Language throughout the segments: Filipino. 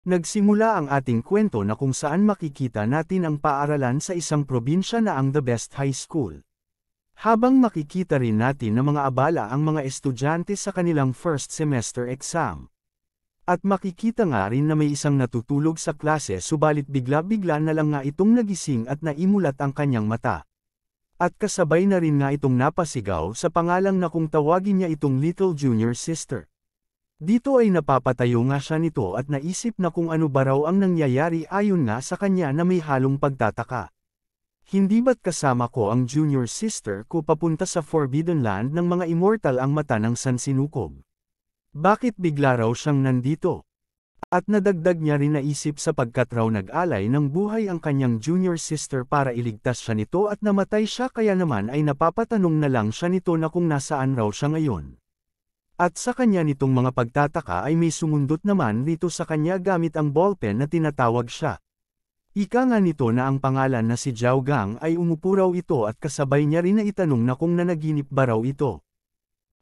Nagsimula ang ating kwento na kung saan makikita natin ang paaralan sa isang probinsya na ang The Best High School. Habang makikita rin natin na mga abala ang mga estudyante sa kanilang first semester exam. At makikita nga rin na may isang natutulog sa klase subalit bigla-bigla na lang nga itong nagising at naimulat ang kanyang mata. At kasabay na rin nga itong napasigaw sa pangalang na kung tawagin niya itong Little Junior Sister. Dito ay napapatayo nga siya nito at naisip na kung ano ba raw ang nangyayari ayon nga sa kanya na may halong pagtataka. Hindi ba't kasama ko ang junior sister ko papunta sa Forbidden Land ng mga immortal ang mata ng sansinukob? Bakit bigla raw siyang nandito? At nadagdag niya rin naisip sapagkat raw nag-alay ng buhay ang kanyang junior sister para iligtas siya nito at namatay siya kaya naman ay napapatanong na lang siya nito na kung nasaan raw siya ngayon. At sa kanya nitong mga pagtataka ay may sumundot naman rito sa kanya gamit ang ballpen na tinatawag siya. Ika nga nito na ang pangalan na si Zhao Gang ay umupo raw ito at kasabay niya rin na itanong na kung nanaginip ba raw ito.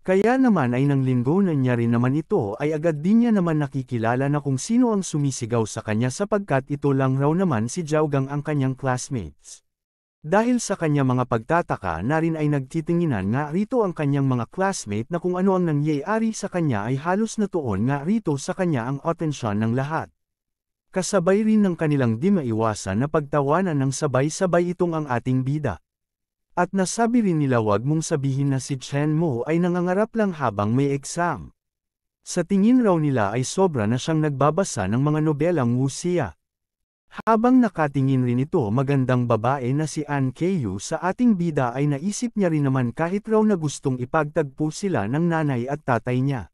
Kaya naman ay nang linggunan niya rin naman ito ay agad din niya naman nakikilala na kung sino ang sumisigaw sa kanya sapagkat ito lang raw naman si Zhao Gang ang kanyang classmates. Dahil sa kanya mga pagtataka na rin ay nagtitinginan nga rito ang kanyang mga classmate na kung ano ang nangyayari sa kanya ay halos natuon nga rito sa kanya ang atensyon ng lahat. Kasabay rin ng kanilang di maiwasan na pagtawanan ng sabay-sabay itong ang ating bida. At nasabi rin nila wag mong sabihin na si Chen Mo ay nangangarap lang habang may exam. Sa tingin raw nila ay sobra na siyang nagbabasa ng mga nobelang wuxia. Habang nakatingin rin ito magandang babae na si An Kyu sa ating bida ay naisip niya rin naman kahit raw na gustong ipagtagpo sila ng nanay at tatay niya.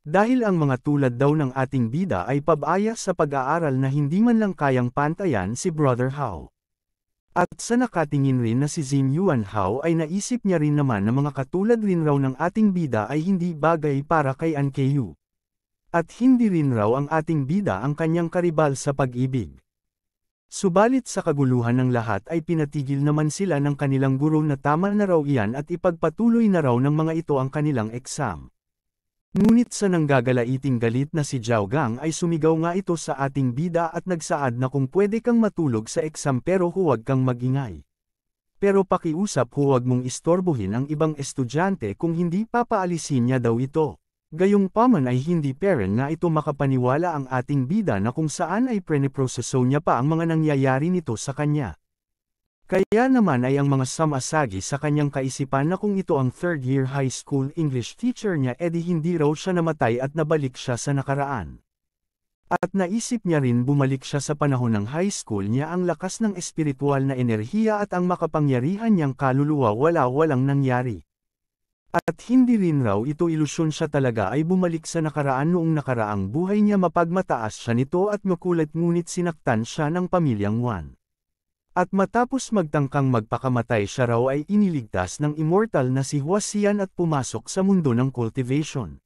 Dahil ang mga tulad daw ng ating bida ay pabaya sa pag-aaral na hindi man lang kayang pantayan si Brother Hao. At sa nakatingin rin na si Jin Yuan Hao ay naisip niya rin naman na mga katulad rin raw ng ating bida ay hindi bagay para kay An Kyu. At hindi rin raw ang ating bida ang kanyang karibal sa pag-ibig. Subalit sa kaguluhan ng lahat ay pinatigil naman sila ng kanilang guro na tama na raw iyan at ipagpatuloy na raw ng mga ito ang kanilang exam. Ngunit sa nanggagalaiting galit na si Zhao Gang ay sumigaw nga ito sa ating bida at nagsaad na kung pwede kang matulog sa exam pero huwag kang magingay. Pero pakiusap huwag mong istorbohin ang ibang estudyante kung hindi papaalisin niya daw ito. Gayunpaman ay hindi peren nga ito makapaniwala ang ating bida na kung saan ay preneproseso niya pa ang mga nangyayari nito sa kanya. Kaya naman ay ang mga samasagi sa kanyang kaisipan na kung ito ang third year high school English teacher niya edi hindi raw siya namatay at nabalik siya sa nakaraan. At naisip niya rin bumalik siya sa panahon ng high school niya ang lakas ng espiritual na enerhiya at ang makapangyarihan niyang kaluluwa walang nangyari. At hindi rin raw ito ilusyon siya talaga ay bumalik sa nakaraan noong nakaraang buhay niya mapagmataas siya nito at makulit ngunit sinaktan siya ng pamilyang Wan. At matapos magtangkang magpakamatay siya raw ay iniligtas ng immortal na si Huasian at pumasok sa mundo ng cultivation.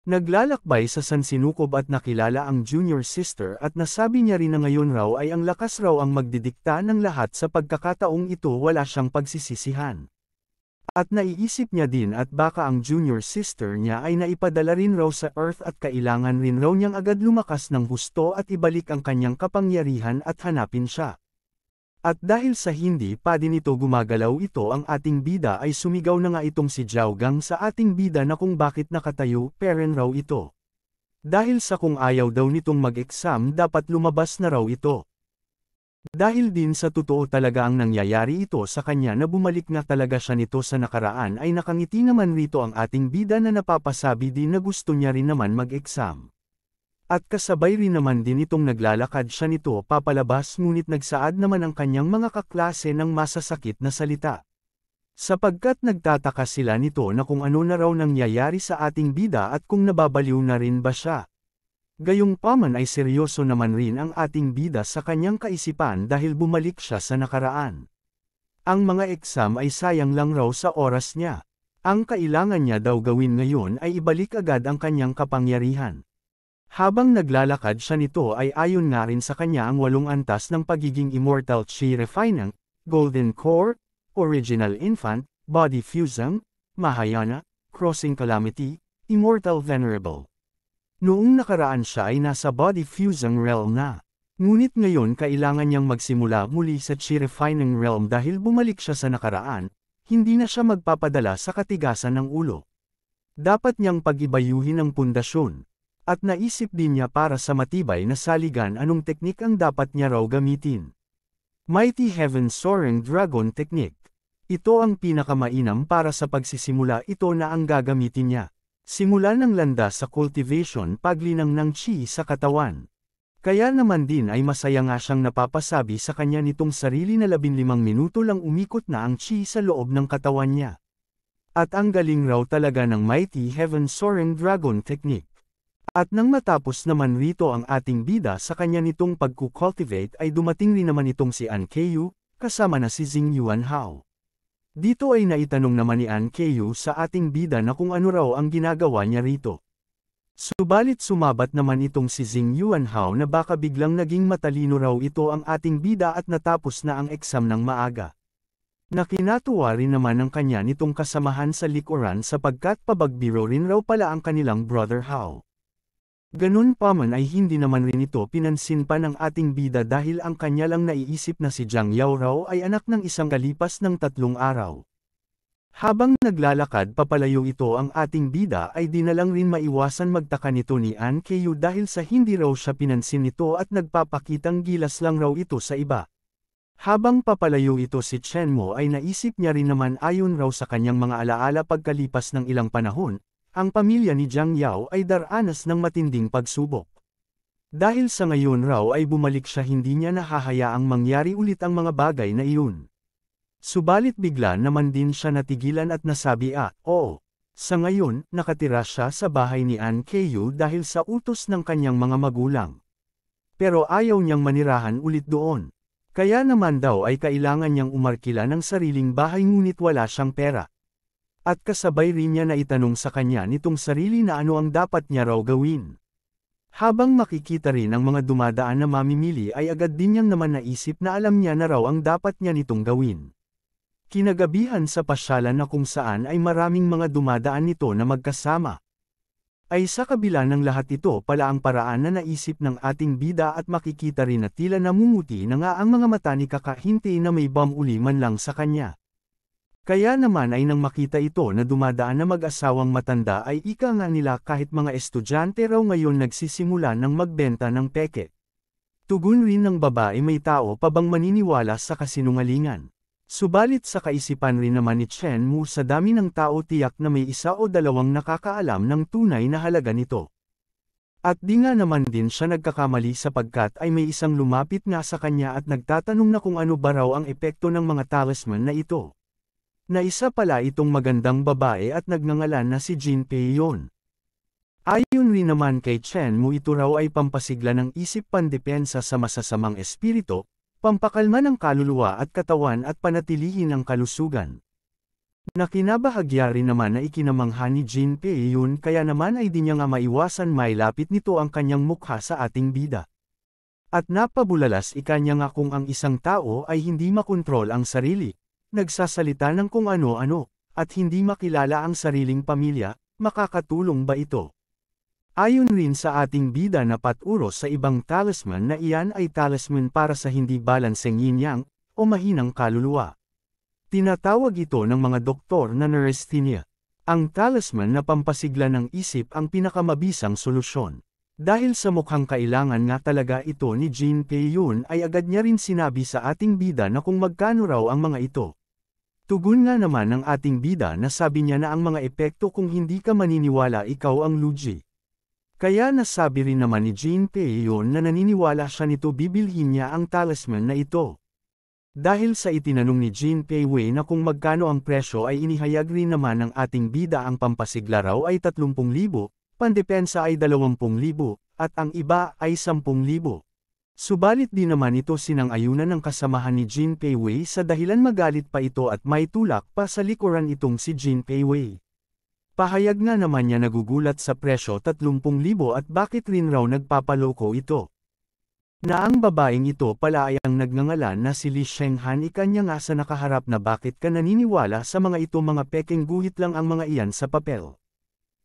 Naglalakbay sa sansinukob at nakilala ang junior sister at nasabi niya rin na ngayon raw ay ang lakas raw ang magdidikta ng lahat sa pagkakataong ito wala siyang pagsisisihan. At naiisip niya din at baka ang junior sister niya ay naipadala rin raw sa Earth at kailangan rin raw niyang agad lumakas ng husto at ibalik ang kanyang kapangyarihan at hanapin siya. At dahil sa hindi pa din ito gumagalaw ito ang ating bida ay sumigaw na nga itong si Zhao Gang sa ating bida na kung bakit nakatayo peren raw ito. Dahil sa kung ayaw daw nitong mag-exam dapat lumabas na raw ito. Dahil din sa totoo talaga ang nangyayari ito sa kanya na bumalik na talaga siya nito sa nakaraan ay nakangiti naman rito ang ating bida na napapasabi din na gusto niya rin naman mag-exam. At kasabay rin naman din itong naglalakad siya nito papalabas ngunit nagsaad naman ang kanyang mga kaklase ng masasakit na salita. Sapagkat nagtataka sila nito na kung ano na raw nangyayari sa ating bida at kung nababaliw na rin ba siya. Gayunpaman ay seryoso naman rin ang ating bida sa kanyang kaisipan dahil bumalik siya sa nakaraan. Ang mga exam ay sayang lang raw sa oras niya. Ang kailangan niya daw gawin ngayon ay ibalik agad ang kanyang kapangyarihan. Habang naglalakad siya nito ay ayon nga rin sa kanya ang 8 antas ng pagiging immortal Chi Refinang, Golden Core, Original Infant, Body Fusang, Mahayana, Crossing Calamity, Immortal Venerable. Noong nakaraan siya ay nasa body fusing realm na. Ngunit ngayon kailangan niyang magsimula muli sa chi refining realm dahil bumalik siya sa nakaraan, hindi na siya magpapadala sa katigasan ng ulo. Dapat niyang pag-ibayuhin ang pundasyon. At naisip din niya para sa matibay na saligan anong teknik ang dapat niya raw gamitin. Mighty Heaven Soaring Dragon Technique. Ito ang pinakamainam para sa pagsisimula, ito na ang gagamitin niya. Simula ng landas sa cultivation paglinang ng chi sa katawan. Kaya naman din ay masaya nga siyang napapasabi sa kanya nitong sarili na 15 minuto lang umikot na ang chi sa loob ng katawan niya. At ang galing raw talaga ng Mighty Heaven Soaring Dragon Technique. At nang matapos naman rito ang ating bida sa kanya nitong pagkukultivate ay dumating rin naman itong si An Keiyu, kasama na si Jing Yuanhao. Dito ay naitanong naman ni An Keiyu sa ating bida na kung ano raw ang ginagawa niya rito. Subalit sumabat naman itong si Jing Yuanhao na baka biglang naging matalino raw ito ang ating bida at natapos na ang exam ng maaga. Nakinatuwa rin naman ang kanya nitong kasamahan sa likuran sapagkat pabagbiro rin raw pala ang kanilang brother Hao. Ganun pa man ay hindi naman rin ito pinansin pa ng ating bida dahil ang kanya lang naiisip na si Jiang Yao raw ay anak ng isang kalipas ng 3 araw. Habang naglalakad papalayo ito ang ating bida ay di na lang rin maiwasan magtaka nito ni An Keiyu dahil sa hindi raw siya pinansin nito at nagpapakitang gilas lang raw ito sa iba. Habang papalayo ito si Chen Mo ay naisip niya rin naman ayon raw sa kanyang mga alaala pagkalipas ng ilang panahon, ang pamilya ni Jiang Yao ay daranas ng matinding pagsubok. Dahil sa ngayon raw ay bumalik siya, hindi niya nahahayaang mangyari ulit ang mga bagay na iyon. Subalit bigla naman din siya natigilan at nasabi oo. Sa ngayon, nakatira siya sa bahay ni An Keiyu dahil sa utos ng kanyang mga magulang. Pero ayaw niyang manirahan ulit doon. Kaya naman daw ay kailangan niyang umarkila ng sariling bahay ngunit wala siyang pera. At kasabay rin niya na itanong sa kanya nitong sarili na ano ang dapat niya raw gawin. Habang makikita rin ang mga dumadaan na mamimili ay agad din niyang naman naisip na alam niya na raw ang dapat niya nitong gawin. Kinagabihan sa pasyalan na kung saan ay maraming mga dumadaan nito na magkasama. Ay sa kabila ng lahat ito pala ang paraan na naisip ng ating bida at makikita rin na tila namumuti na nga ang mga mata ni kakahinti na may uli man lang sa kanya. Kaya naman ay nang makita ito na dumadaan na mag-asawang matanda ay ika nga nila kahit mga estudyante raw ngayon nagsisimula ng magbenta ng peke. Tugon rin ng babae, may tao pa bang maniniwala sa kasinungalingan? Subalit sa kaisipan rin naman ni Chen Mu sa dami ng tao tiyak na may 1 o 2 nakakaalam ng tunay na halaga nito. At di nga naman din siya nagkakamali sapagkat ay may isang lumapit nga sa kanya at nagtatanong na kung ano ba raw ang epekto ng mga talisman na ito. Na isa pala itong magandang babae at nagngangalan na si Jin Peiyon. Ayon rin naman kay Chen Mu, ito raw ay pampasigla ng isip, pandepensa sa masasamang espiritu, pampakalma ng kaluluwa at katawan at panatilihin ang kalusugan. Nakinabahagya rin naman na ikinamangha ni Jin Peiyon kaya naman ay di niya nga maiwasan mailapit nito ang kanyang mukha sa ating bida. At napabulalas ikanya nga kung ang isang tao ay hindi makontrol ang sarili, nagsasalita ng kung ano-ano, at hindi makilala ang sariling pamilya, makakatulong ba ito? Ayon rin sa ating bida na paturo sa ibang talisman na iyan ay talisman para sa hindi balanseng yin-yang, o mahinang kaluluwa. Tinatawag ito ng mga doktor na neurasthenia. Ang talisman na pampasigla ng isip ang pinakamabisang solusyon. Dahil sa mukhang kailangan nga talaga ito ni Jin Peiyon ay agad niya rin sinabi sa ating bida na kung magkano raw ang mga ito. Tugon nga naman ng ating bida na sabi niya na ang mga epekto kung hindi ka maniniwala ikaw ang lugi. Kaya nasabi rin naman ni Jin Peiyon na naniniwala siya nito, bibilhin niya ang talisman na ito. Dahil sa itinanong ni Jin Peiwei na kung magkano ang presyo ay inihayag rin naman ng ating bida ang pampasigla raw ay 30,000, pandepensa ay 20,000, at ang iba ay 10,000. Subalit di naman ito sinang-ayunan ng kasamahan ni Jin Peiwei sa dahilan magalit pa ito at may tulak pa sa likuran itong si Jin Peiwei. Pahayag nga naman niya nagugulat sa presyo 30,000 at bakit rin raw nagpapaloko ito. Na ang babaeng ito pala ay ang nagngangalan na si Li Shenghan, ikanya nga sa nakaharap na bakit ka naniniwala sa mga ito, mga pekeng guhit lang ang mga iyan sa papel.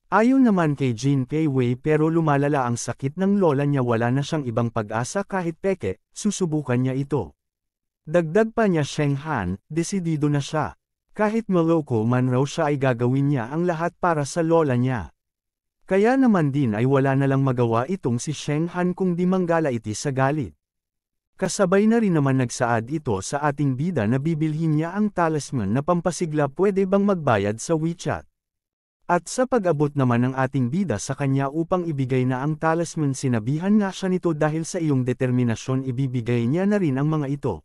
Ayon naman kay Jin Pei-wei pero lumalala ang sakit ng lola niya, wala na siyang ibang pag-asa kahit peke, susubukan niya ito. Dagdag pa niya Sheng Han, desidido na siya. Kahit maloko man raw siya ay gagawin niya ang lahat para sa lola niya. Kaya naman din ay wala na lang magawa itong si Sheng Han kung di manggala iti sa galit. Kasabay na rin naman nagsaad ito sa ating bida na bibilhin niya ang talisman na pampasigla, pwede bang magbayad sa WeChat. At sa pag-abot naman ng ating bida sa kanya upang ibigay na ang talisman, sinabihan nga siya nito dahil sa iyong determinasyon ibibigay niya na rin ang mga ito.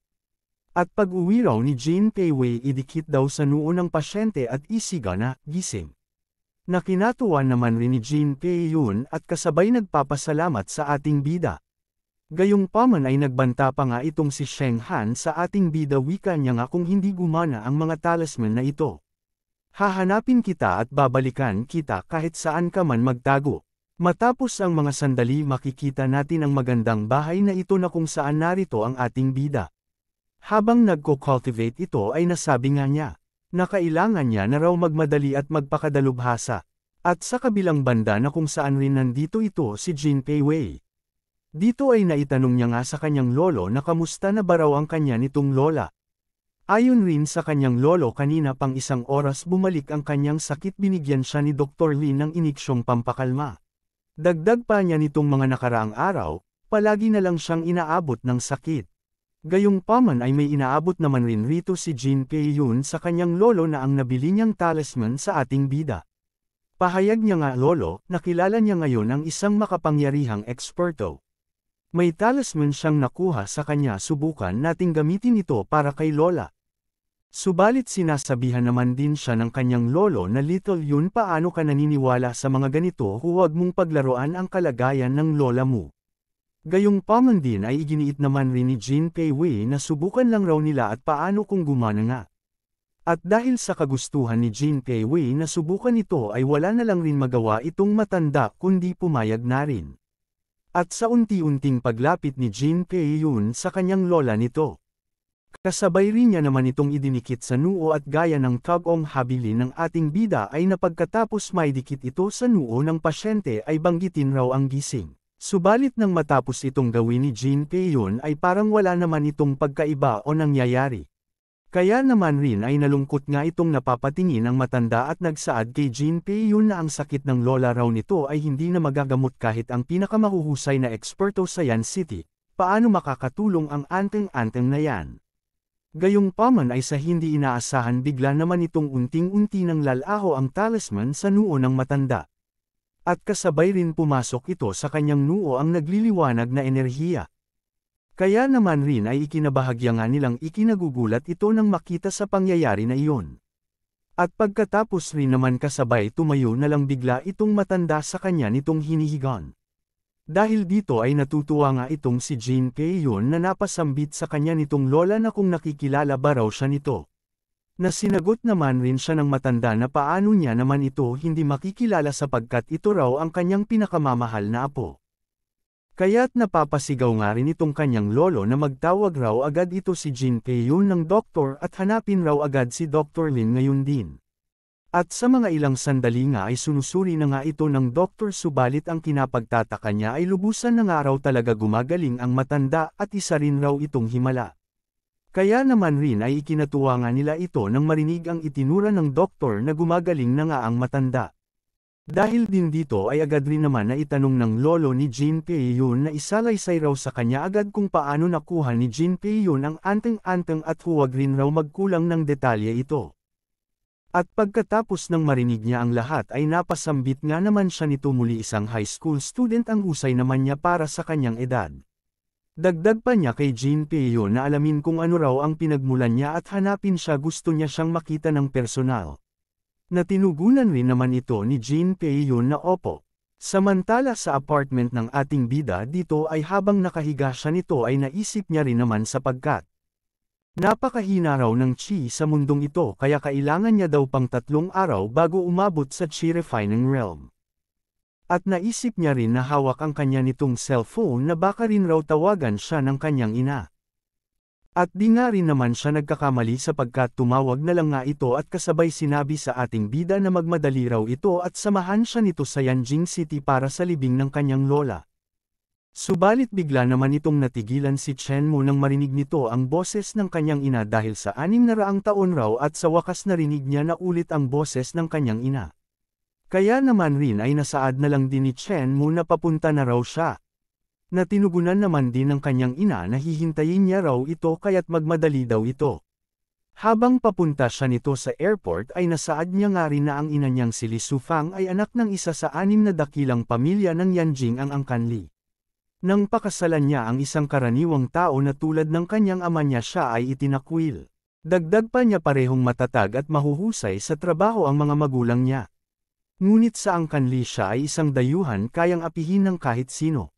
At pag-uwi raw ni Jin Pei-wei, idikit daw sa noo ng pasyente at isiga na, gising. Nakinatuwa naman rin ni Jin Pei-yun at kasabay nagpapasalamat sa ating bida. Gayunpaman ay nagbanta pa nga itong si Sheng Han sa ating bida, wika niya nga kung hindi gumana ang mga talisman na ito. Hahanapin kita at babalikan kita kahit saan ka man magtago. Matapos ang mga sandali makikita natin ang magandang bahay na ito na kung saan narito ang ating bida. Habang nagko-cultivate ito ay nasabi nga niya, na kailangan niya na raw magmadali at magpakadalubhasa. At sa kabilang banda na kung saan rin nandito ito si Jin Pei-wei. Dito ay naitanong niya nga sa kanyang lolo na kamusta na ba raw ang kanya nitong lola. Ayon rin sa kanyang lolo, kanina pang 1 oras bumalik ang kanyang sakit, binigyan siya ni Dr. Lee ng iniksyong pampakalma. Dagdag pa niya nitong mga nakaraang araw, palagi na lang siyang inaabot ng sakit. Gayunpaman ay may inaabot naman rin rito si Jin Pei-yun sa kanyang lolo na ang nabili niyang talisman sa ating bida. Pahayag niya nga, lolo, nakilala niya ngayon ang isang makapangyarihang eksperto. May talisman siyang nakuha sa kanya, subukan nating gamitin ito para kay lola. Subalit sinasabihan naman din siya ng kanyang lolo na, Little Yun, paano ka naniniwala sa mga ganito, huwag mong paglaruan ang kalagayan ng lola mo. Gayunpaman din ay iginiit naman rin ni Jin Pei-wei na subukan lang raw nila at paano kung gumana nga. At dahil sa kagustuhan ni Jin Pei-wei na subukan ito ay wala na lang rin magawa itong matanda kundi pumayag na rin. At sa unti-unting paglapit ni Jin Pei-yun sa kanyang lola nito, kasabay rin niya naman itong idinikit sa noo at gaya ng tag-ong habili ng ating bida ay napagkatapos maidikit ito sa noo ng pasyente ay banggitin raw ang gising. Subalit nang matapos itong gawin ni Jin Pei-yun ay parang wala naman itong pagkaiba o nangyayari. Kaya naman rin ay nalungkot nga itong napapatingin ang matanda at nagsaad kay Jin Pei-yun na ang sakit ng lola raw nito ay hindi na magagamot kahit ang pinakamahuhusay na eksperto sa Yan City. Paano makakatulong ang anteng-anteng na yan? Gayunpaman ay sa hindi inaasahan bigla naman itong unting-unti ng lalaho ang talisman sa noo ng matanda. At kasabay rin pumasok ito sa kanyang noo ang nagliliwanag na enerhiya. Kaya naman rin ay ikinabahagya nga nilang ikinagugulat ito nang makita sa pangyayari na iyon. At pagkatapos rin naman kasabay tumayo na lang bigla itong matanda sa kanya nitong hinihigan. Dahil dito ay natutuwa nga itong si Jin Pei-yun na napasambit sa kanya nitong lola na kung nakikilala ba raw siya nito. Na sinagot naman rin siya ng matanda na paano niya naman ito hindi makikilala sapagkat ito raw ang kanyang pinakamamahal na apo. Kaya't napapasigaw nga rin itong kanyang lolo na magtawag raw agad ito si Jin Pei-yun ng doktor at hanapin raw agad si Dr. Lin ngayon din. At sa mga ilang sandali nga ay sunusuri na nga ito ng doktor, subalit ang kinapagtataka niya ay lubusan na nga raw talaga gumagaling ang matanda at isa rin raw itong himala. Kaya naman rin ay ikinatuwa nga nila ito nang marinig ang itinura ng doktor na gumagaling na nga ang matanda. Dahil din dito ay agad rin naman na itanong ng lolo ni Jin Pei-yun na isalaysay raw sa kanya agad kung paano nakuha ni Jin Pei-yun ang anteng-anteng at huwag rin raw magkulang ng detalye ito. At pagkatapos ng marinig niya ang lahat ay napasambit nga naman siya nito muli, isang high school student ang husay naman niya para sa kanyang edad. Dagdag pa niya kay Jin Pei-yun na alamin kung ano raw ang pinagmulan niya at hanapin siya, gusto niya siyang makita ng personal. Natinugunan rin naman ito ni Jin Pei-yun na opo. Samantala sa apartment ng ating bida dito ay habang nakahiga siya nito ay naisip niya rin naman sapagkat napakahina raw ng chi sa mundong ito kaya kailangan niya daw pang 3 araw bago umabot sa chi refining realm. At naisip niya rin na hawak ang kanya nitong cellphone na baka rin raw tawagan siya ng kanyang ina. At di nga rin naman siya nagkakamali sapagkat tumawag na lang nga ito at kasabay sinabi sa ating bida na magmadali raw ito at samahan siya nito sa Yanjing City para sa libing ng kanyang lola. Subalit bigla naman itong natigilan si Chen Mu nang marinig nito ang boses ng kanyang ina dahil sa 600 taon raw at sa wakas narinig niya na ulit ang boses ng kanyang ina. Kaya naman rin ay nasaad na lang din ni Chen Mu na papunta na raw siya. Natinugunan naman din ng kanyang ina na hihintayin niya raw ito kaya't magmadali daw ito. Habang papunta siya nito sa airport ay nasaad niya nga rin na ang ina niyang si Li Sufang ay anak ng isa sa 6 na dakilang pamilya ng Yanjing ang Angkan Li. Nang pakasalan niya ang isang karaniwang tao na tulad ng kanyang ama niya siya ay itinakwil. Dagdag pa niya parehong matatag at mahuhusay sa trabaho ang mga magulang niya. Ngunit sa Angkan Li siya ay isang dayuhan kayang apihin ng kahit sino.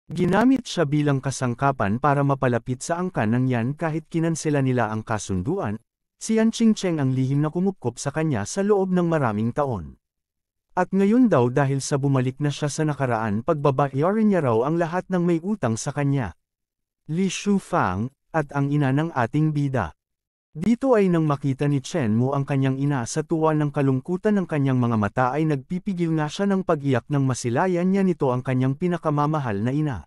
Ginamit siya bilang kasangkapan para mapalapit sa angkan ng Yan kahit kinansela nila ang kasunduan, si Yan Qingcheng ang lihim na kumupkop sa kanya sa loob ng maraming taon. At ngayon daw dahil sa bumalik na siya sa nakaraan pagbabayaran niya raw ang lahat ng may utang sa kanya. Li Shufang, at ang ina ng ating bida. Dito ay nang makita ni Chen Mu ang kanyang ina sa tuwa ng kalungkutan ng kanyang mga mata ay nagpipigil nga siya ng pag-iyak nang masilayan niya nito ang kanyang pinakamamahal na ina.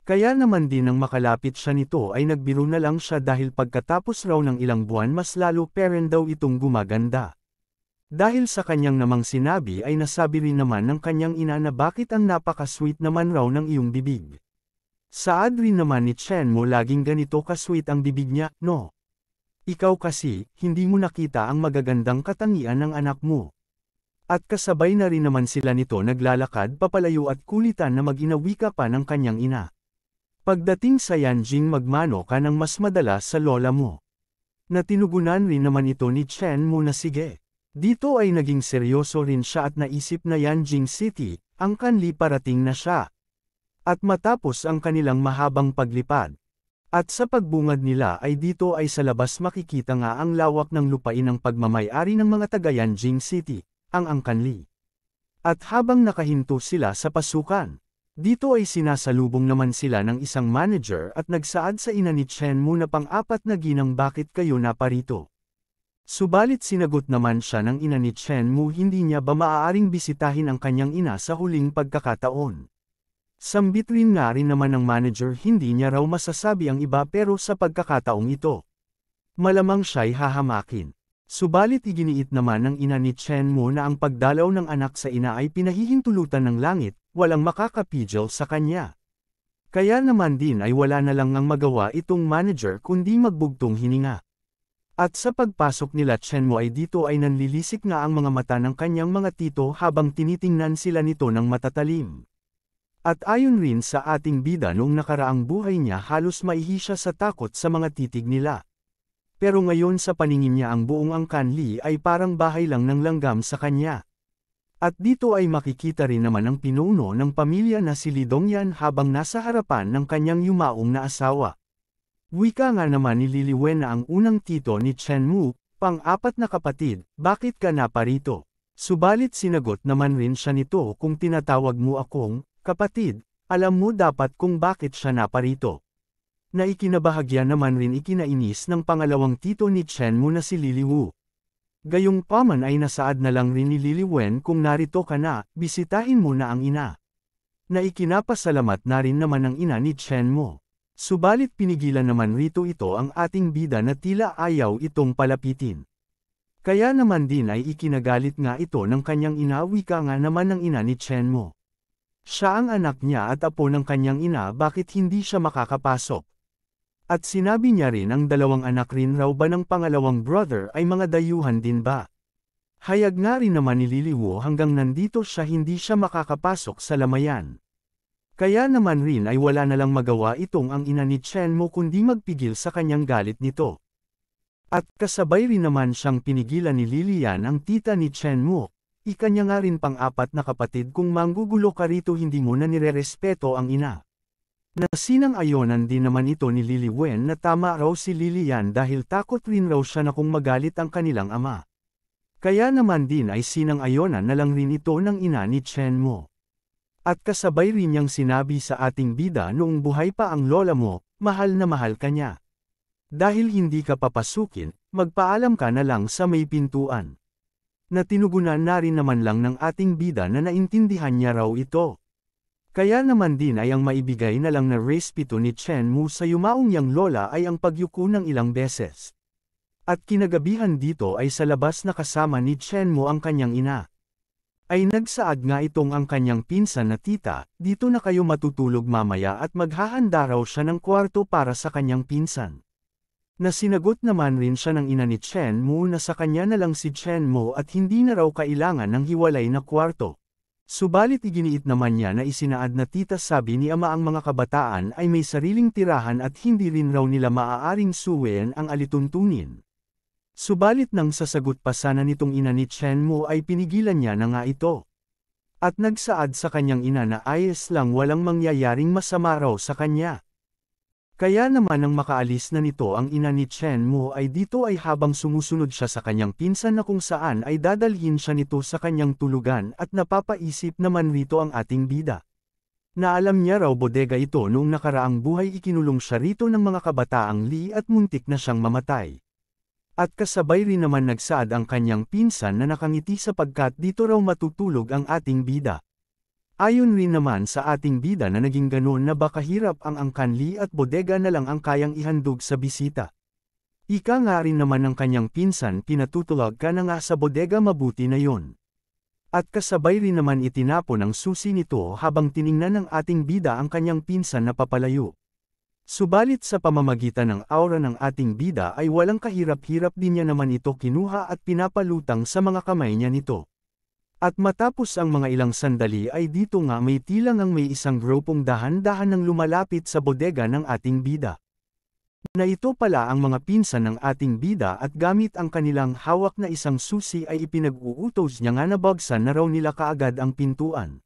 Kaya naman din nang makalapit siya nito ay nagbiro na lang siya dahil pagkatapos raw ng ilang buwan mas lalo peren daw itong gumaganda. Dahil sa kanyang namang sinabi ay nasabi rin naman ng kanyang ina na bakit ang napaka-sweet naman raw ng iyong bibig. Saad rin naman ni Chen Mu laging ganito ka-sweet ang bibig niya, no? Ikaw kasi, hindi mo nakita ang magagandang katangian ng anak mo. At kasabay na rin naman sila nito naglalakad papalayo at kulitan na mag-inawi ka pa ng kanyang ina. Pagdating sa Yanjing magmano ka ng mas madalas sa lola mo. Natinugunan rin naman ito ni Chen Mu na sige. Dito ay naging seryoso rin siya at naisip na Yanjing City, ang kanli parating na siya. At matapos ang kanilang mahabang paglipad. At sa pagbungad nila ay dito ay sa labas makikita nga ang lawak ng lupain ng pagmamay-ari ng mga taga Yanjing City, ang Angkan Li. At habang nakahinto sila sa pasukan, dito ay sinasalubong naman sila ng isang manager at nagsaad sa ina ni Chen Mu na pang-apat na ginang bakit kayo naparito. Subalit sinagot naman siya ng ina ni Chen Mu hindi niya ba maaaring bisitahin ang kanyang ina sa huling pagkakataon. Sambit rin nga rin naman ng manager hindi niya raw masasabi ang iba pero sa pagkakataong ito. Malamang siya'y hahamakin. Subalit iginiit naman ng ina ni Chen Mu na ang pagdalaw ng anak sa ina ay pinahihintulutan ng langit, walang makakapigil sa kanya. Kaya naman din ay wala na lang ang magawa itong manager kundi magbugtong hininga. At sa pagpasok nila Chen Mu ay dito ay nanlilisik nga ang mga mata ng kanyang mga tito habang tinitingnan sila nito ng matatalim. At ayon rin sa ating bida noong nakaraang buhay niya halos maihi siya sa takot sa mga titig nila. Pero ngayon sa paningin niya ang buong Angkan Li ay parang bahay lang ng langgam sa kanya. At dito ay makikita rin naman ang pinuno ng pamilya na si Li Dongyan habang nasa harapan ng kanyang yumaong na asawa. Wika nga naman ni Li Liwen na ang unang tito ni Chen Mu, pang-apat na kapatid, bakit ka naparito? Subalit sinagot naman rin siya nito kung tinatawag mo akong kapatid, alam mo dapat kung bakit siya naparito. Na ikinabahagya naman rin ikinainis ng pangalawang tito ni Chen Mu na si Li Liwu. Gayong paman ay nasaad na lang rin ni Li Liwen kung narito ka na, bisitahin mo na ang ina. Na ikinapasalamat na rin naman ng ina ni Chen Mu. Subalit pinigilan naman rito ito ang ating bida na tila ayaw itong palapitin. Kaya naman din ay ikinagalit nga ito ng kanyang ina wika nga naman ng ina ni Chen Mu. Siya ang anak niya at apo ng kanyang ina bakit hindi siya makakapasok. At sinabi niya rin ang dalawang anak rin raw ba ng pangalawang brother ay mga dayuhan din ba. Hayag nga rin naman ni Liliwo hanggang nandito siya hindi siya makakapasok sa lamayan. Kaya naman rin ay wala na lang magawa itong ang ina ni Chen Mu kundi magpigil sa kanyang galit nito. At kasabay rin naman siyang pinigilan ni Lilian ang tita ni Chen Mu, ikanya nga rin pang-apat na kapatid kung manggugulo ka rito hindi mo na nirerespeto ang ina. Nasinang-ayonan din naman ito ni Li Liwen na tama raw si Lilian dahil takot rin raw siya na kung magalit ang kanilang ama. Kaya naman din ay sinang-ayonan na lang rin ito ng ina ni Chen Mu. At kasabay rin niyang sinabi sa ating bida noong buhay pa ang lola mo, mahal na mahal ka niya. Dahil hindi ka papasukin, magpaalam ka na lang sa may pintuan. Na tinugunan na rin naman lang ng ating bida na naintindihan niya raw ito. Kaya naman din ay ang maibigay na lang na respeto ni Chen-mu sa yumaong yang lola ay ang pagyuko ng ilang beses. At kinagabihan dito ay sa labas na kasama ni Chen-mu ang kanyang ina. Ay nagsaad nga itong ang kanyang pinsan na tita, dito na kayo matutulog mamaya at maghahanda raw siya ng kwarto para sa kanyang pinsan. Na sinagot naman rin siya ng ina ni Chen-mu na sa kanya na lang si Chen-mu at hindi na raw kailangan ng hiwalay na kwarto. Subalit iginiit naman niya na isinaad na tita sabi ni ama ang mga kabataan ay may sariling tirahan at hindi rin raw nila maaaring suwayan ang alituntunin. Subalit nang sasagot pa sana nitong ina ni Chen-mu ay pinigilan niya na nga ito. At nagsaad sa kanyang ina na ayos lang walang mangyayaring masama raw sa kanya. Kaya naman nang makaalis na nito ang ina ni Chen-mu ay dito ay habang sumusunod siya sa kanyang pinsan na kung saan ay dadalhin siya nito sa kanyang tulugan at napapaisip naman rito ang ating bida. Na alam niya raw bodega ito noong nakaraang buhay ikinulong siya rito ng mga kabataang Lee at muntik na siyang mamatay. At kasabay rin naman nagsaad ang kanyang pinsan na nakangiti sapagkat dito raw matutulog ang ating bida. Ayon rin naman sa ating bida na naging ganun na baka hirap ang angkanli at bodega na lang ang kayang ihandog sa bisita. Ika nga rin naman ng kanyang pinsan pinatutulog ka na nga sa bodega mabuti na yon. At kasabay rin naman itinapon ang susi nito habang tiningnan ng ating bida ang kanyang pinsan na papalayo. Subalit sa pamamagitan ng aura ng ating bida ay walang kahirap-hirap din niya naman ito kinuha at pinapalutang sa mga kamay niya nito. At matapos ang mga ilang sandali ay dito nga may tilang ang may isang grupong dahan-dahan nang lumalapit sa bodega ng ating bida. Na ito pala ang mga pinsan ng ating bida at gamit ang kanilang hawak na isang susi ay ipinag-uutos niya nga na bagsan na raw nila kaagad ang pintuan.